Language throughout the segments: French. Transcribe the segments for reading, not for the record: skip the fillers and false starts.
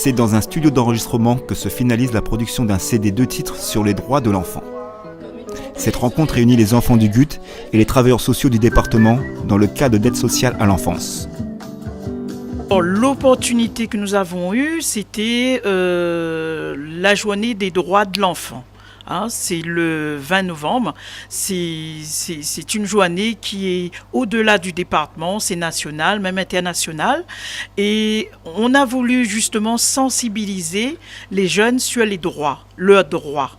C'est dans un studio d'enregistrement que se finalise la production d'un CD 2 titres sur les droits de l'enfant. Cette rencontre réunit les enfants du GUT et les travailleurs sociaux du département dans le cadre d'aide sociale à l'enfance. L'opportunité que nous avons eue, c'était la journée des droits de l'enfant. C'est le 20 novembre. C'est une journée qui est au-delà du département, c'est national, même international. Et on a voulu justement sensibiliser les jeunes sur les droits, leurs droits.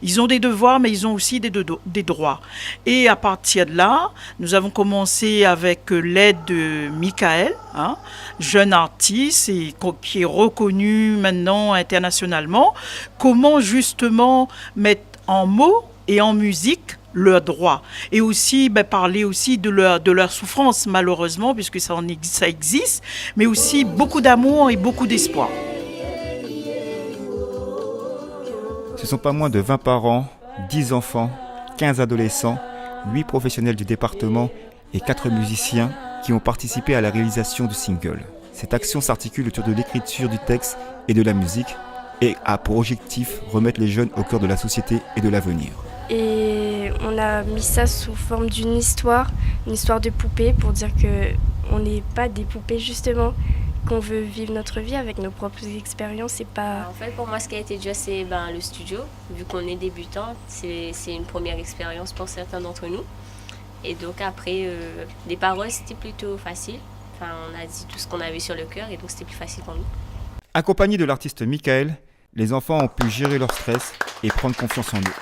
Ils ont des devoirs, mais ils ont aussi des droits. Et à partir de là, nous avons commencé avec l'aide de Michael, jeune artiste et qui est reconnu maintenant internationalement, comment justement mettre en mots et en musique leurs droits. Et aussi parler aussi de leur souffrance, malheureusement, puisque ça existe, mais aussi beaucoup d'amour et beaucoup d'espoir. Ce sont pas moins de 20 parents, 10 enfants, 15 adolescents, 8 professionnels du département et 4 musiciens qui ont participé à la réalisation du single. Cette action s'articule autour de l'écriture du texte et de la musique et a pour objectif remettre les jeunes au cœur de la société et de l'avenir. Et on a mis ça sous forme d'une histoire de poupée pour dire qu'on n'est pas des poupées justement, qu'on veut vivre notre vie avec nos propres expériences et pas... En fait, pour moi, ce qui a été dur, c'est le studio. Vu qu'on est débutant, c'est une première expérience pour certains d'entre nous. Et donc après, les paroles, c'était plutôt facile. On a dit tout ce qu'on avait sur le cœur et donc c'était plus facile pour nous. Accompagnés de l'artiste Michael, les enfants ont pu gérer leur stress et prendre confiance en eux.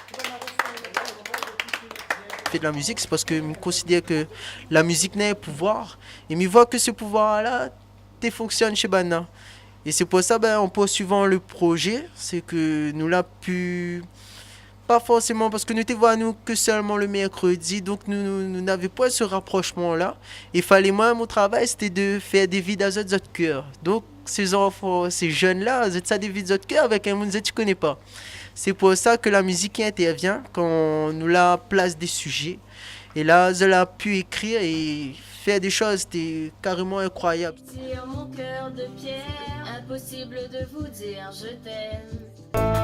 De la musique, c'est parce que je considère que la musique n'a un pouvoir. Et je vois que ce pouvoir-là, fonctionne chez Bana. Et c'est pour ça, en poursuivant le projet, c'est que nous l'a pu... Pas forcément, parce que nous ne voyons nous que seulement le mercredi, donc nous n'avions pas ce rapprochement-là. Il fallait, moi, mon travail, c'était de faire des vies dans notre cœur. Donc, ces enfants, ces jeunes-là, ils ont des vies dans notre cœur avec un monde que tu ne connais pas. C'est pour ça que la musique intervient quand nous la place des sujets. Et là, elle a pu écrire et faire des choses, c'était carrément incroyable. Sur mon cœur de pierre, impossible de vous dire je t'aime.